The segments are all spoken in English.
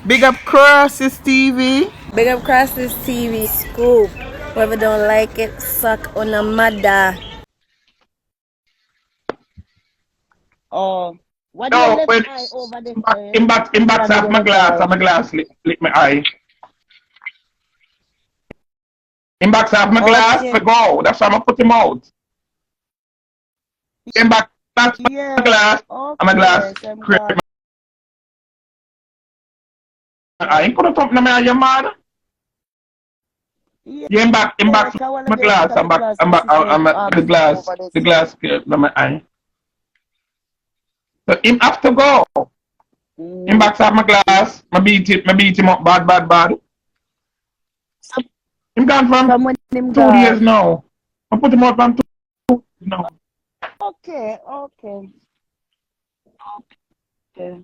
Big up Crosses TV. Big up Crosses TV Scoop. Whoever don't like it, suck on a mother. Oh, what do your No, left when eye over there for? in What back do off your my left glass, eye? and my glass lick my eye. In back off my glass Okay. for go. That's why I'm gonna put him out. In back that's my Yeah. glass, and my glass Okay. So I'm create glad. my eye. You couldn't open my eye, you mad? Yeah. Yeah, in Yeah. back Cause one of my them look glass, at the glass and see say the over there. glass create my eye. So him have to go. In Mm. back off my glass, my beat him up bad. So Him gone from from when him 2 days gone. now. I put him out from 2 now. Okay. Okay. Okay.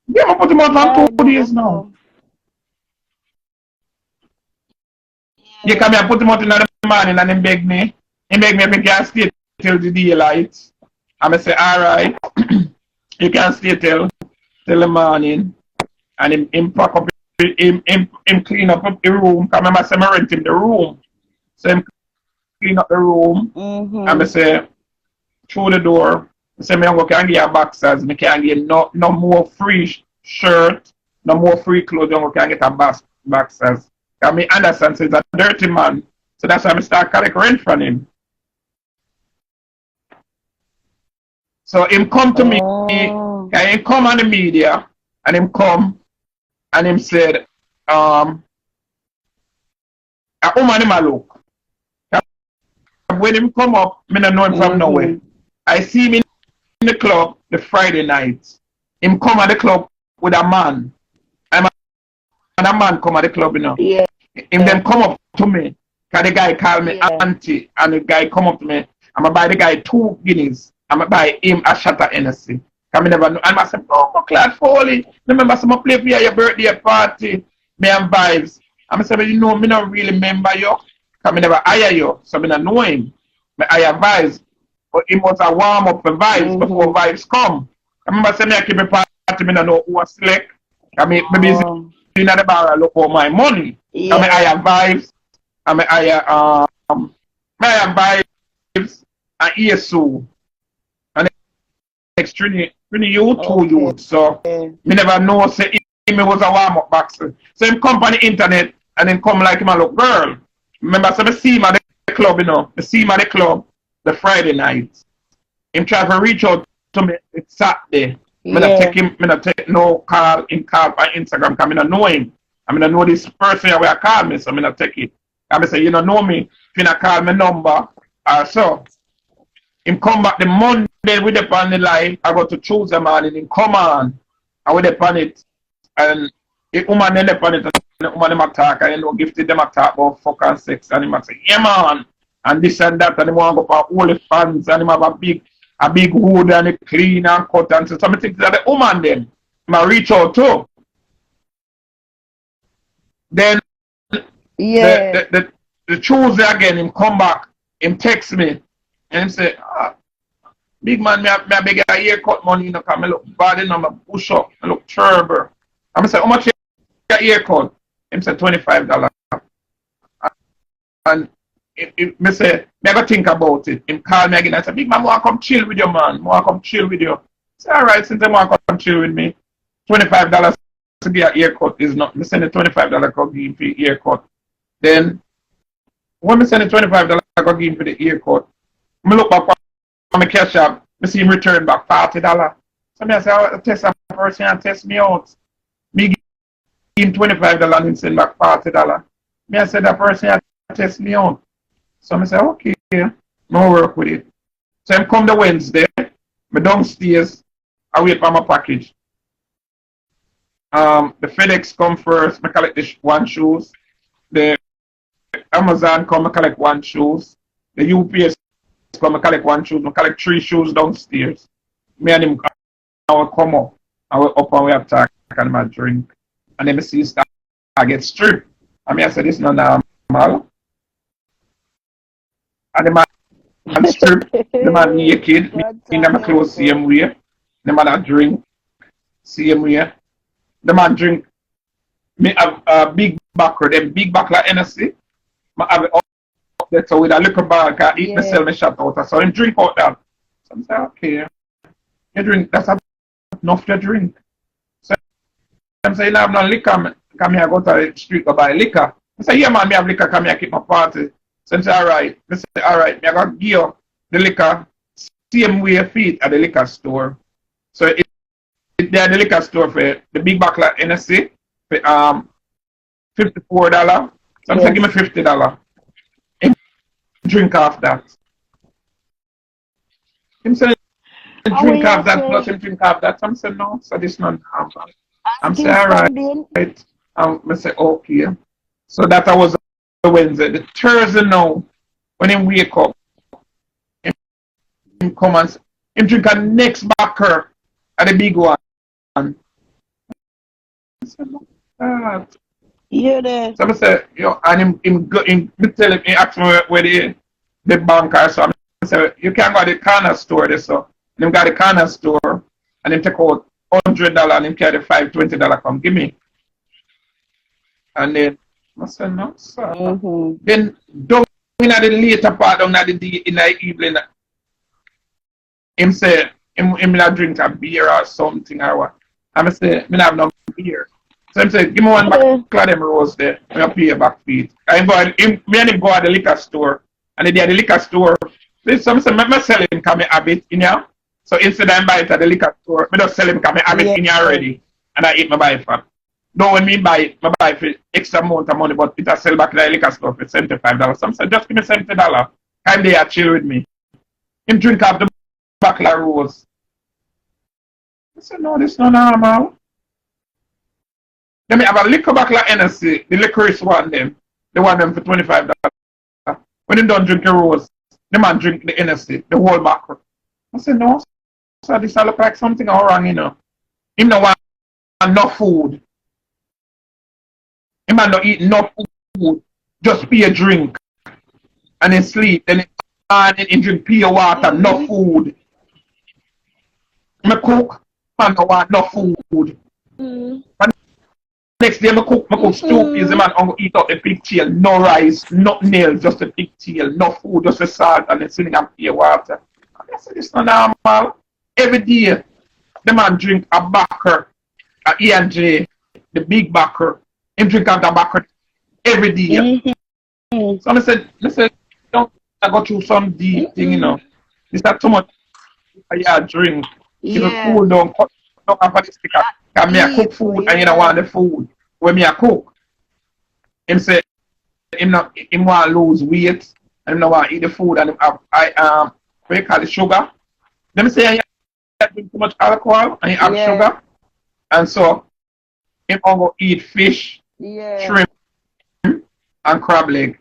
Yeah, I put him out Yeah, from I 2 days don't now. know. Yeah, come here, I put him out in the morning and he beg me. He beg me if he can stay till the daylight. And I say, alright, you can stay till the morning. And him pack up, him clean up the room. Come I say, I rent him the room. So him clean up the room. And I Mm-hmm. say, through the door, I say, I can get boxers. I can't get no more free shirt, no more free clothes. I can get a boxers. I mean, understand, so he's a dirty man. So that's why I start collect rent from him. So him come to me, Oh. and him come on the media, and him come, and him said, a woman him a look. When him come up, me not know him from nowhere. Mm-hmm. I see him in the club the Friday night. Him come at the club with a man. And a man come at the club, you know. Yeah. Him then come up to me. Cause the guy call me Yeah. auntie. And the guy come up to me. I'm going to buy the guy 2 guineas. I'm going to buy him a shot of Hennessy. Cause me never know. And I said, oh, my class Foley. Remember, some play for your birthday party. Me and vibes. And I said, well, you know, me not really remember you. Cause me never hire you. So me not know him. Me hire vibes. But it was a warm up for vibes before Mm-hmm. vibes come. I remember saying me I keep a party, me not know who was select. I mean, maybe Oh. in the bar I look for my money. I mean, I Yeah. have vibes. I mean, I have vibes and ESO. And next training you 2 Okay. youth. So me never know say him was a warm up boxer. So him come on the internet and then come like him a look girl. Remember, so I see him at the club, you know. I see him at the club the Friday night. Him try to reach out to me. It's Saturday. Me not Yeah. take him. Me not take no call. Him call on Instagram because me not know him. I mean, I know this person where call me, so me not take it. I mean, say you don't know me. If you not call me number, so him come back the Monday with the on the line. I go to Tuesday morning. Him come on. I with the on it, and the woman then the on it. And the woman them attack, and you know, gifted them attack about fuck and sex, and him a say, yeah man, and this and that, and he want to go for all the fans, and him have a big hood and it clean and cut and so some things that the woman them I reach out to. Then Yeah. the Tuesday again him come back, him text me and him say, big man, me a beg a haircut money, you know, cause me look bad, you know, me push up, I look terrible. And I say, how much your haircut? Him say $25. And me say, never think about it. Him call me again and say, big man, I want to come chill with you, man. I want to come chill with you. I say, all right, since I want to come chill with me, $25 to get a haircut is not. Me send the $25 go give him for the haircut. Then, when me send the $25 go give him for the haircut, me look back on my cash app, me see him return back $40. So me I say, I'll test that person and test me out. Me give him $25 and him send back $40. Me I say, that person had test me out. So I say, okay, no work with it. So I come the Wednesday, me downstairs, I wait for my package. The FedEx come first, I collect the one shoes. The Amazon come, I collect one shoes. The UPS come, I collect one shoes. I collect 3 shoes downstairs. Me and him, I will come up. I will up and we attack and my drink. And then I see start, I get stripped. I mean, I said, this is not normal. And the man strip, the man naked, me in my clothes same way. The man a drink, same way. The man drink me have a big backer, them big back like Hennessy. I have it up there so with a little bag, I eat Yeah. myself, me shut out. So him drink out that. So I say, okay, you drink, that's enough to drink. So I'm saying, you have no liquor, come here, go to the street, go buy liquor. I say, yeah man, me have liquor, come here, keep my party. So I say, alright. I say, alright, me I got give you the liquor, same way you feed at the liquor store. So they're at the liquor store for the big back like Hennessy, for $54. So I'm saying, give me $50. Him drink off that. Him say, drink will off you that, say? plus him drink off that. So I'm saying, no, so this not normal. I'm Still saying, alright. standing. I say, okay. So that was the Wednesday. The Thursday now, when him wake up, him come and him drink a next backer at the big one. I said, no, God. You there? So I say, yo, and him tell him, he ask me where the bank are. So I say, you can't go to the corner store there. So him got the corner store and him take out $100 and him carry $520 come give me. And then I said, no, sir. Then down in the later part down in the evening, him say, him not drink a beer or something or what. And I say, me not have no beer. So him say, give me one back of them rose there. And I pay a back feet. And me and him go at the liquor store. And then at the liquor store, so I say, me sell him because I have it in here. So instead of buy it at the liquor store, I just sell him because I have it in here already. And I eat my buy it for. Though when me buy it, I buy it for extra amount of money, but it I sell back to the liquor store for $75. So I say, just give me $70. Time they are chill with me. Him drink up the back like rose. I said, no, this is not normal. Then me have a liquor back like Hennessy, the licorice one them. They want them for $25. When they don't drink the rose, the man drink the Hennessy, the whole back. I said, no, so this look like something wrong, you know. Him no want no food. Him man not eat no food, just pay a drink. And then sleep, then he drink pure water, no food. Me cook, man no want no food. Next day, I cook stew peas, the man go eat up the pigtail, no rice, no nails, just the pigtail, no food, just the salt, and then sitting and pure water. I said, this is not normal. Every day, the man drink a backer, a E&J, the big backer. Him drink out the backer every day. So I said, don't I go through some deep thing, you know. It's not too much I drink. If the food don't cut off the sticker. Because me I cook food and you don't want the food. When me I cook, him say him want to lose weight and him not want to eat the food and him have what you call it, sugar. Them say you drink too much alcohol and you have sugar. And so him go eat fish, shrimp and crab leg.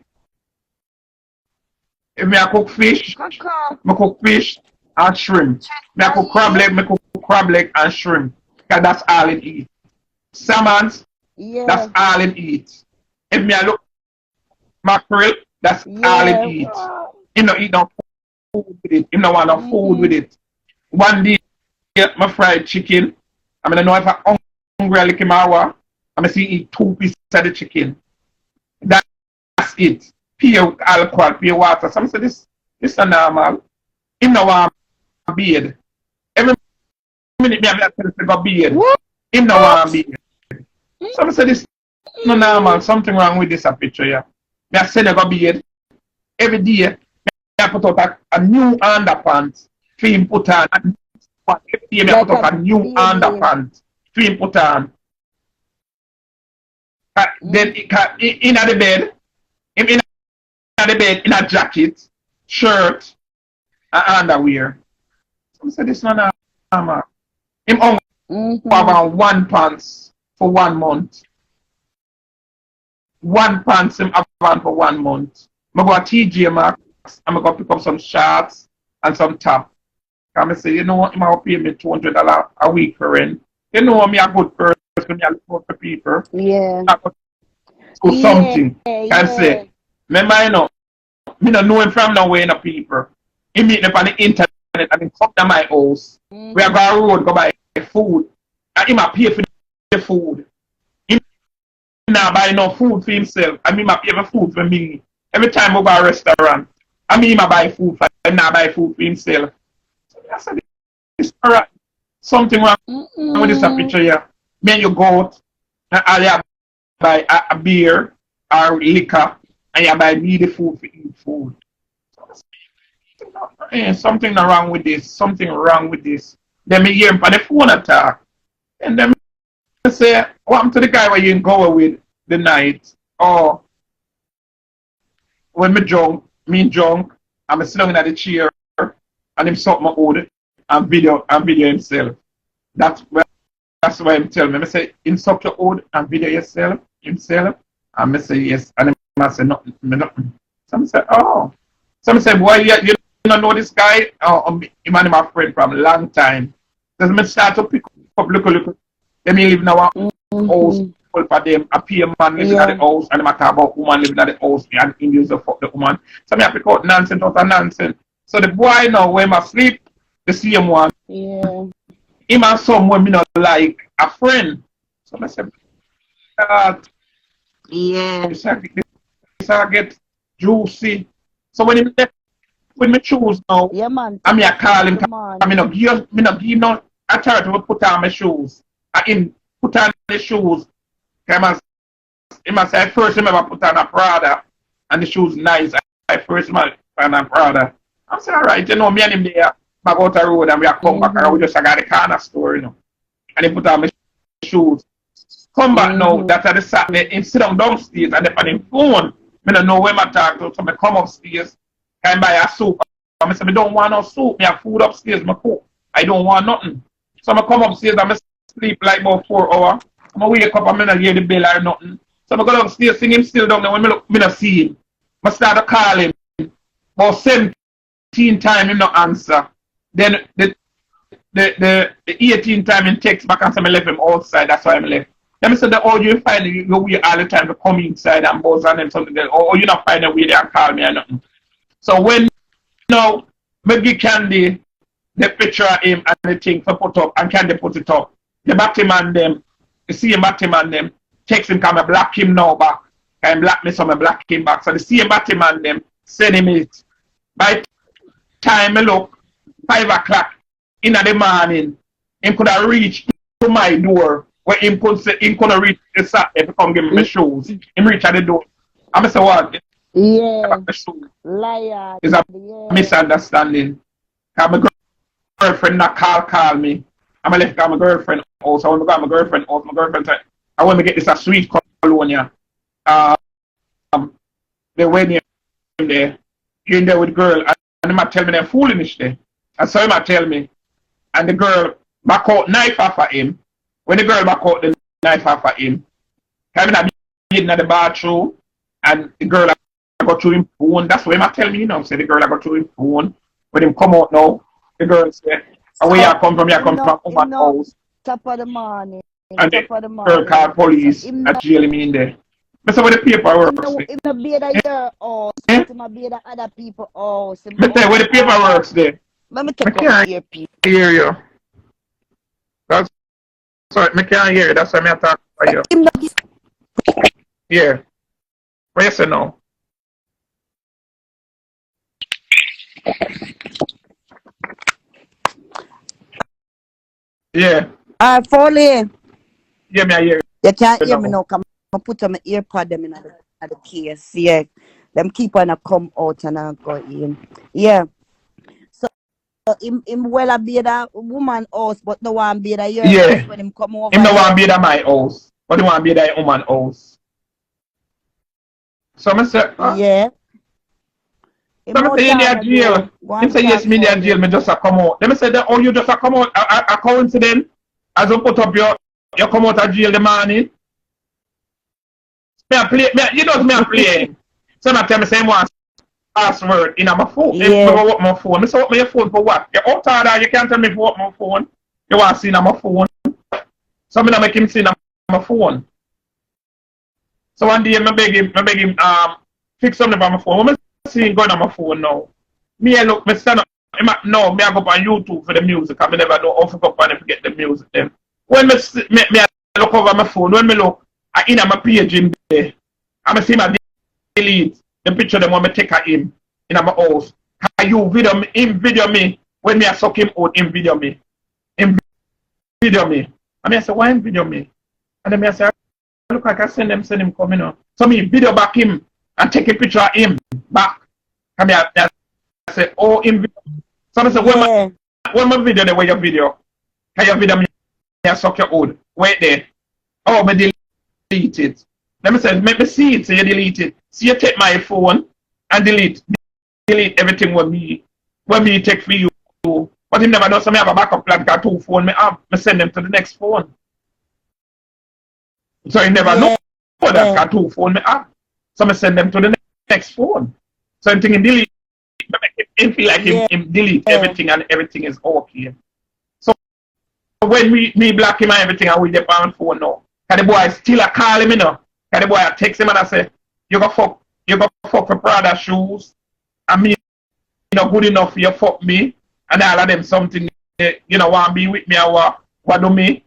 If me I cook fish, me cook fish and shrimp. Me I cook crab leg, me cook crab leg and shrimp. Because that's all it eat. Salmons, that's all it eat. If me I look mackerel, that's all it eat. Him no eat no food with it. Him no want no food with it. One day, my fried chicken. I mean, I know if I'm hungry, I lick him hour. I'm see eat 2 pieces of the chicken. That's it. Pure alcohol, pure water. So I say this is normal. Him no want beard. Every minute me have that to go beard. Him no want beard. So I say this is not normal. Something wrong with this picture here. Me I send a go beard. Every day, me I put out a new underpants. For him put on. Every day, me I put out a new underpants. For him put on. Then in the bed, him in the bed, in a jacket, shirt, and underwear. So I say this is not normal. Him have one pants for 1 month. One pants him have on for 1 month. I go to TJ Maxx and I go pick up some shorts and some top. And I say, you know what, him will pay me $200 a week for rent. You know me a good person, me a look out for people. I go do something. Can say, remember you know, me don't know him from nowhere in the people. He meet me on the internet and he come to my house. We are going to road, go buy food. And him a pay for the food. not buy no food for himself. I mean, I pay for food for me. Every time we go to a restaurant, I mean, I buy food for him, not buy food for himself. So I said, it's all right. Something wrong with this picture here. Then you go out and all you buy a beer or liquor and you buy needy food for eat food. Something wrong with this. Something wrong with this. Then me hear him on the phone attack. And then I say, what happened to the guy where you go with the night? Or when me drunk, I'm sitting down in the chair and him suck my hood and video himself. That's why I'm telling me. I say, him suck your hood and video himself. And I say, yes. And I say, nothing. So I say, oh. So I say, boy, you don't know this guy? Oh, him and my friend from a long time. So I start to pick up, look. Them live in our house, for them, a peer man living at the house, and they talk about woman living at the house, and Indians to fuck the woman. So I pick out nonsense out of nonsense. So the boy now, when I sleep, the same one. Yeah. Him and someone me not like a friend. So I said, Yeah. this I get juicy. So when me choose now, Yeah, man. I mean I call him, Man. I not give no I try to put on my shoes. I him put on the shoes. He must say first him ever put on a Prada and the shoes nice. I first man put on a Prada. I say, alright, you know, me and him there back out the road and we are come back and we just got the corner store, you know. And he put on my shoes. Come back now, that at the Saturday, him sit down downstairs and they on him phone. I don't know where I talk to, so I come upstairs, can buy a soup. I say, I don't want no soup, I have food upstairs, I cook. I don't want nothing. So I come upstairs and I sleep like about 4 hours. I wake up and I don't hear the bell or nothing. So I go downstairs, sing him still down there. When I look, I don't see him. I start to call him. About 17 times, he no answer. Then the 18th time, he text back and say, I left him outside. That's why I left. Then I said, oh, you find you go away all the time to come inside and buzz on them something. Or you not find a way there and call me or nothing. So when now, maybe Candy, the picture of him and the thing for put up, and Candy put it up. The Batman them, you see him Batman them, text him, come and block him now back. Can block me, so I block him back. So the same Batman them, send him it. By time I look, 5 o'clock in the morning, him could have reached to my door, where him could say, him could have reached the Saturday to come give me my shoes. Him reach at the door. I say, what? Yeah. Liar. It's a misunderstanding. My girlfriend not call me. I'm going to left my girlfriend house. I want to go to my girlfriend house. My girlfriend said, I want to get this a sweet colonia. They went in there. You're in there with the girl. And they might tell me they're foolish there. And so he might tell me. And the girl back out knife off of him. When the girl back out the knife off of him, I'm in the bathroom. And the girl I got to him phone. That's what he might tell me, you know. Say the girl I got to him phone. When him come out now, the girl said, where you come from? You come from woman's house. Top of the morning. And the girl called police and jail me in there. But some of the paperwork. In the bed of your house. In the bed of other people's house. But tell you where the paperwork's there. Let me take off your people. I hear you. That's sorry, I can't hear you. That's why I'm talking about you. Yeah. What you say now? Yeah. Foley. Yeah, me I hear you. You can't hear me now. Come, I put on my earpod them in the case. Yeah. Them keep on a come out and I go in. Yeah. So him well be the woman house, but no one be the your house when him come over. Him no want be the my house, but he want be the woman house. So I say, yeah. So I say in the jail. He say yes, me in the jail. Me just a come out. Then I say that you just a come out a coincidence as you put up you come out of jail the morning. Me a play. You know me a playing. So I tell me say one password in my phone. Yeah. Me what my phone. Me say what my phone for what? You out of that, you can't tell me for what my phone. You want to see in my phone. So me not make him see in my phone. So one day I beg him fix something on my phone. When I see him going on my phone now, me I look, me stand up, no, me I go up on YouTube for the music. I never know how to go up and get the music them. When me I look over my phone, when me look, I in my page in there. I'm see my delete the picture them want me take of him in my house. Can you video me when me I suck him out, him video me. Him video me. I mean I say, why him video me? And then I say, look like I send him coming on. So me video back him and take a picture of him back. And I say, oh him video. So I say, when my video the way your video? Can you video me I suck your out? Wait there. Oh me delete it. Let me say, make me see it, so you delete it. So you take my phone and delete everything with me take for you. But him never know, so me have a backup plan, got 2 phones, me send them to the next phone. So he never know that got 2 phones, so me send them to the next phone. So I'm thinking delete, him feel like him delete everything and everything is okay. So when me block him and everything and we get on phone now, and the boy still a call him, you know. And the boy I text him and I say, you go fuck for Prada shoes. And me not good enough for you fuck me. And all of them something, you know, want to be with me or what do me?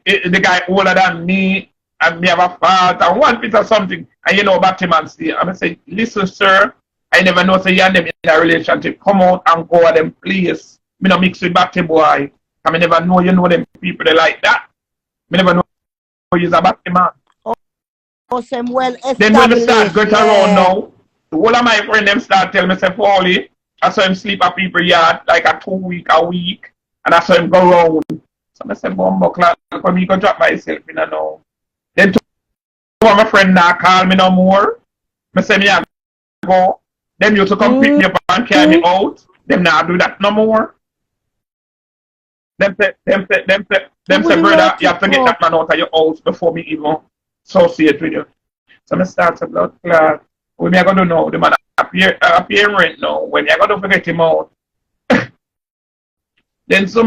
The guy older than me and me have a fault and one piece of something. And you know Batman say, I'm say, listen sir, I never know say you and them in a relationship. Come out and go at them please. Me no mix with Batty boy. I me never know you know them people they like that. Me never know you're a Batman. Oh, some well established. Then when we start going around now, the whole of my friends them start telling me, say, Paulie, I saw him sleep at people yard like a 2 week, a week, and I saw him go round. So I said, Bumbo class, for me go drop myself in and now. Then two of my friends now call me no more. I say, me I go. Them used to come pick me up and carry me out. Them now do that no more. Them say, brother, you have to get that man out of your house before me even associate with you. So I start to blood clot. When me I gonna know the man appear rent now. When I gonna forget him out. Then so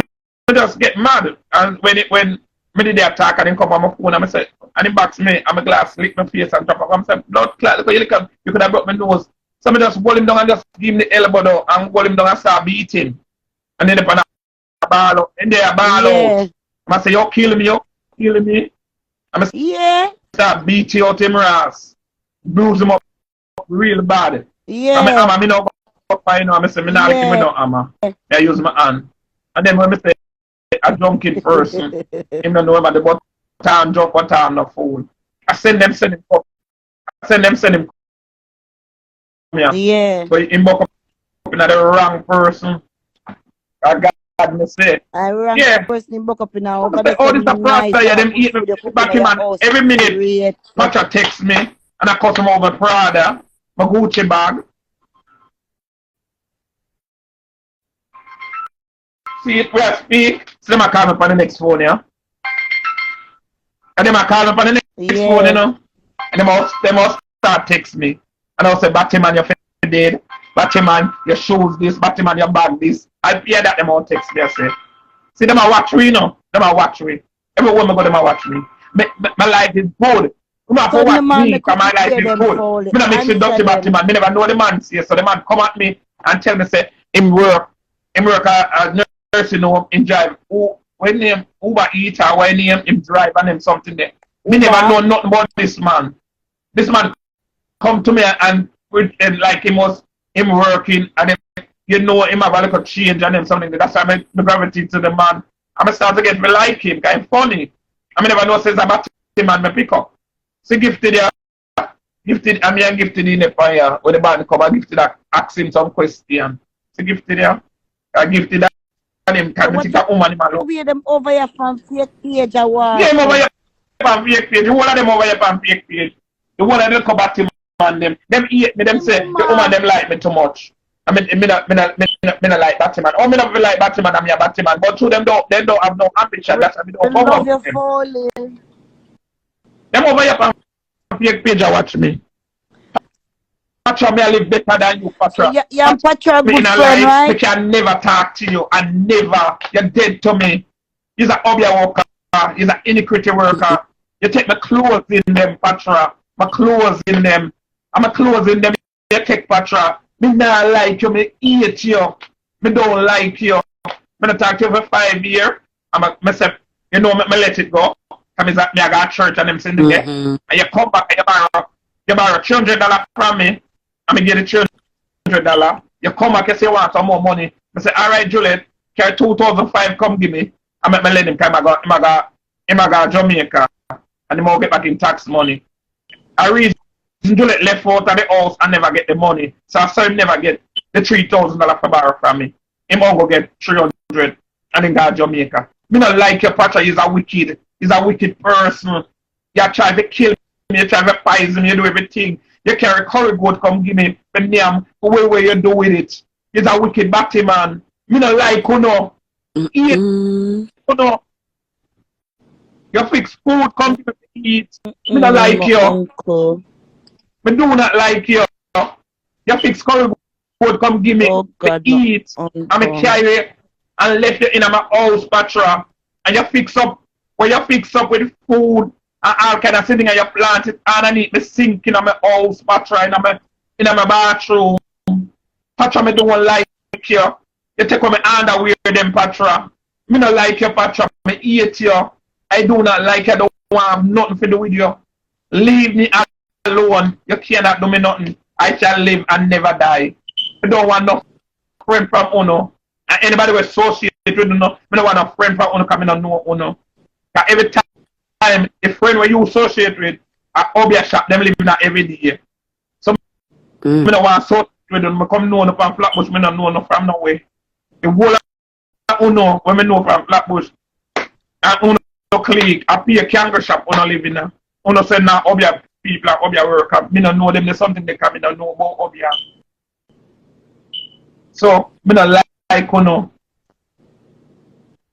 I just get mad. And when me did the attack and then come on my phone and I say, and he box me and my glass lick my face and drop up. I'm saying, blood clot, look you could have broke my nose. So I just hold him down and just give him the elbow down and hold him down and start beating. And then upon a ball out. And there a ball out. I say, you kill me. I'm start beat you out him ass. Bruise him up real bad. I'm no I know, I say, me not like him with no hammer. I use my hand. And then when I say, a drunken person, him don't know about the button drunk, what time, no fool. I send him. Yeah. But him buck up in the wrong person. I God me say. I wrong person in buck up in our over all this process, yeah, them eat me back him and every minute Pacha text me and I cut him over Prada, my Gucci bag. See it where I speak, so them I call me on the next phone, yeah. And them I call me on the next phone, you know. And they must start text me. And I'll say, Batman, your face dead. Batman, your shoes this. Batman, your bag this. I hear that them all text me, I say. See, them I watch me, you know. Them I watch me. Everywhere I go, them I watch me. My life is good. You have to watch me, because my life is good. Me not mix with Dr. Batman. Me never know the man see. So the man come at me and tell me, say, him work a nursing home, him drive. When name Uber Eats or when name him drive and him something there. Me never know nothing about this man. This man come to me and like him working and then, you know him have a little change and him something. That's why I gravity to the man. I'm start to get me like him, kind of funny. I never know says about him and me pick up. So gifted I mean gifted in the fire when the band come, I gifted that ask him some question. So gifted I gifted that and him can take a woman in my love. We them over here from fake page or what? Yeah, him over here from fake page. The one of them over here from fake page. The one of them come back to me and them eat me, them say the woman them like me too much. I mean, me not like Batman. Oh, me not like Batman, I'm a Batman. But two them don't have no ambition. That's why me don't come up with them. Them over here from fake page I watch me. Patra, me I live better than you, Patra. Yeah, Patra, good friend, right? I can never talk to you and never. You're dead to me. He's an hobby worker. He's an iniquity worker. You take my clothes in them, Patra. My clothes in them. I'm a clothes in them. You take Patra. Me not like you. Me hate you. Me don't like you. Me not talk to you for 5 years. Me say, you know, me let it go. Come me I got church and them send the day. And you come back and you borrow $300 from me. And me get the $300. You come back and say you want some more money. I say, all right, Juliet, carry 2005, come give me. I make me let him come. I got Jamaica. And he will get back in tax money. I reason Juliet left out of the house and never get the money. So I saw him never get the $3,000 for borrow from me. Him all go get 300 and then got Jamaica. Me not like your Pacha, he's a wicked person. You try to kill me, you try to poison me, you do everything. You carry curry goat, come give me the name, the way you do with it. He's a wicked batty man. Me not like Unuh. Eat, Unuh. You fix food, come give me to eat. Me not like you. Uncle. Me do not like you. You fix curry goat, come give me to eat. And me carry and left you in my house, Patra. And you fix up, when you fix up with food and all kind of thing and you plant it underneath the sink in my house, Patra, in my bathroom. Patra, me don't like you. You take on my underwear, them, Patra. Me not like you, Patra. Me hate you. I do not like you. I don't want nothing to do with you. Leave me alone. You cannot do me nothing. I shall live and never die. I don't want no friend from Unuh. And anybody who associate with Unuh, I don't want a friend from Unuh coming on know Unuh. Because every time, the friend where you associate with, I hope you shop them living that every day. So, I don't want to associate with them. I come know Unuh from Flatbush, I don't know Unuh from nowhere. The whole of Unuh, when I know from Flatbush, and Unuh clique, I pay a kangaroo shop Unuh living there. Unuh say, now, nah, Obia people, Obia workers, I don't know them, there's something they come, I don't know about Obia. So, I don't like Unuh.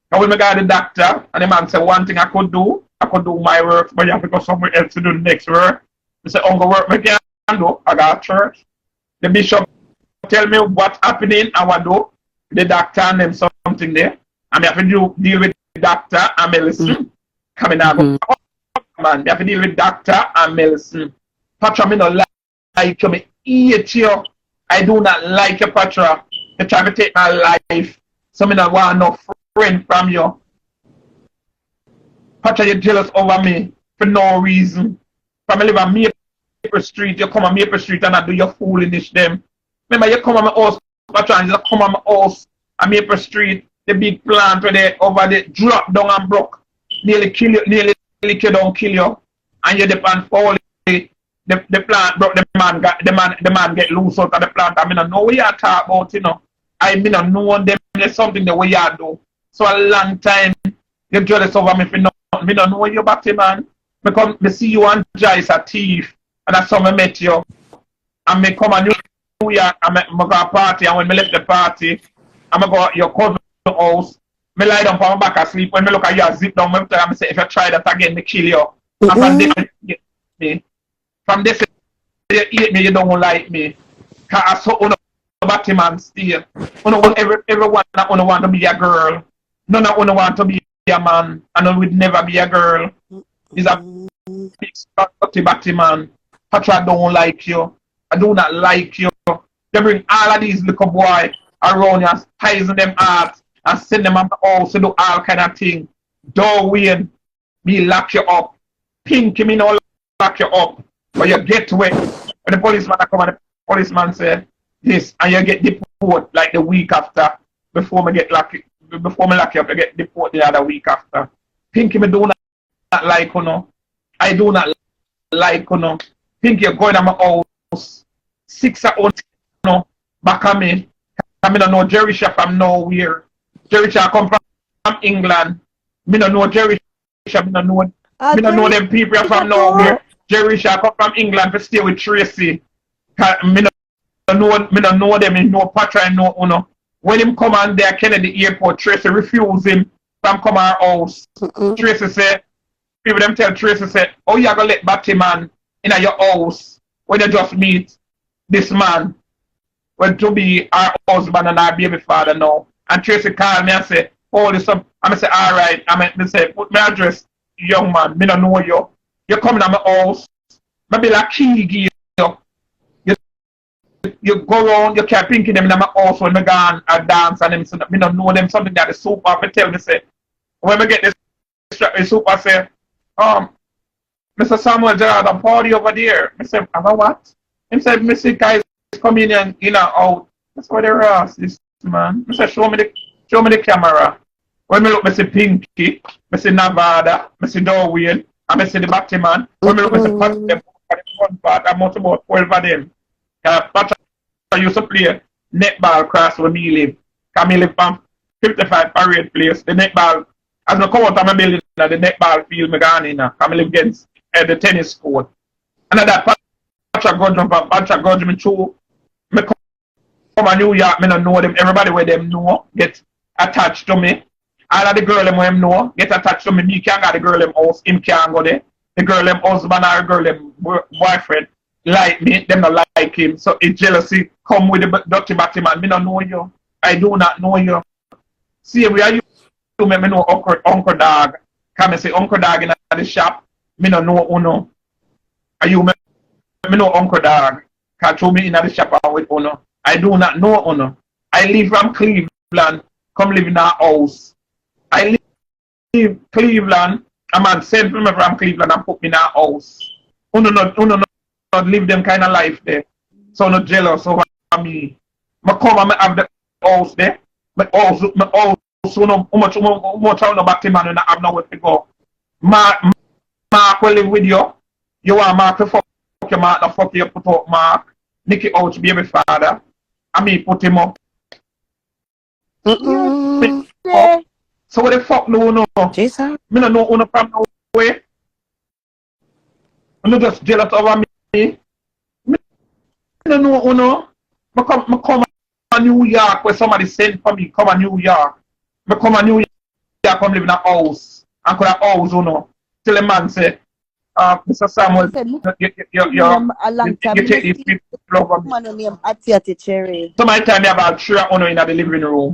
And when I got the doctor, and the man said one thing I could do my work, but you have to go somewhere else to do the next work. I said, Uncle, work I can do. I got church. The bishop tell me what's happening, I want to do. The doctor and them something there. And I have to deal with the doctor and medicine. Coming out, man. I have to deal with doctor and medicine. Patra, me not like you, me hate you. I do not like you, Patra. You try to take my life. So me not want no friend from you. Patra, you're jealous over me for no reason. From I live on Maple Street, you come on Maple Street and I do your foolishness them. Remember, you come on my house, Patra, and you come on my house on Maple Street, the big plant where they over there drop down and broke. Nearly kill you, nearly kill down, kill you. And you depend for the plant broke, the man get loose out of the plant. I mean, I know what you talk about, you know. I mean, I know them, there's something the way you do. So a long time, you're jealous over me for nothing. Me don't know you back to, man. Me see you and Joyce a thief. And that's how I met you. And me come and New York and me go a party. And when me left the party, I go at your cousin's house. Me lie down for my back asleep. When me look at you, I zip down. I say, if you try that again, me kill you. And from this, you hate me. From this, you hate me, you don't like me. Because I saw Unuh back man still. Everyone that Unuh want to be a girl. None of Unuh want to be a man. And Unuh would never be a girl. He's a big dirty batty man. Patra don't like you. I do not like you. They bring all of these little boy around you and poison them hearts and send them out the house to do all kind of thing. Don't win. Me lock you up. Pinky me no lock you up. But you get to it. When the policeman come and the policeman said this and you get deported like the week after before me lock you up, you get deported the other week after. Pinky me do not like Unuh. I do not like Unuh. Think you're going to my house 6 or 8 back at me. I don't know Jerisha from nowhere. Jerisha come from England. Me don't know Jerisha. Me don't know them people from nowhere. Jerisha come from England to stay with Tracy. Me don't know them. Me know Patra and know Unuh. When him come on there Kennedy Airport, Tracy refuse him from come our house. Tracy say, people them tell Tracy say, oh, you gonna let Batty man in your house when you just meet this man when to be our husband and our baby father now. And Tracy called me and say, oh, this up. I say, all right. I say, put my address, young man. Me don't know you. You coming to my house. Maybe like key give you. You go around, you can't pinky them in my house when me gone and dance and them. So me don't know them something that the super me tell me say, when me get this super say, Mr. Samuel Gerard a party over there. I said, have a what? He said, Mr. guys coming in and out. That's what they're asked this man. I said, show me the camera. When me look, I see Pinky, I see Nevada, I see Darwin, and I see the Batman. When me look, I see Patrick, them for the front part, I'm about 12 of them. Patrick used to play netball across where me live. Because me live from 55 Parade Place. The netball, as I come out of my building, the netball field, I go in. I live against the tennis court. And that Patrick Gudge me too. Me come to New York, me don't know them. Everybody where them know get attached to me. All of the girl them where him know get attached to me. Me can't go the girl them house, him can't go there. The girl them husband or girl them boyfriend like me, them not like him. So it's jealousy come with the dirty batty man. Me don't know you. I do not know you. See, we are you me know Uncle Dog. Can I say Uncle Dog in the shop? Me don't know Unuh. Are you me know Uncle Dog? Can show me in the shop with Unuh. I do not know Unuh. I live from Cleveland. Come live in our house. I live Cleveland. A man sent me from Cleveland and put me in our house. Unuh not live them kind of life there. So not jealous over me. I come and I have the house there. My house so no much I know back to man and I have nowhere to go. Mark will live with you. You want Mark to fuck your Mark, the fuck you put up Mark. Nicky out baby father. And me put him up. Yeah. So what the fuck no no? Jesus. Me no know Unuh from no way. I'm not just jealous over me. Me no know Unuh. I come to New York where somebody sent for me. Come to New York. I come to New York, come live in a house. And could a house Unuh. Till the man say, Mr. Samuel, you take these people over me. Man name Ati Cherry. Somebody tell me about 3 Unuh in the living room.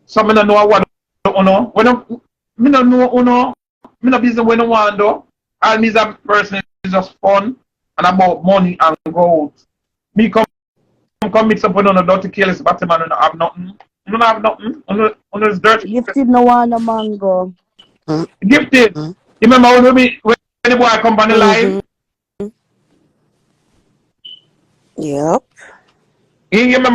So I don't know what Unuh. I don't know Unuh. I don't business when I want to. All me as a person is just fun and about money and gold. Me come mix up with Unuh dirty careless Batman and I have nothing. I don't have nothing. Unuh is dirty. Gifted no one a mango. Gifted. You remember when the boy come on the live? Yep. You remember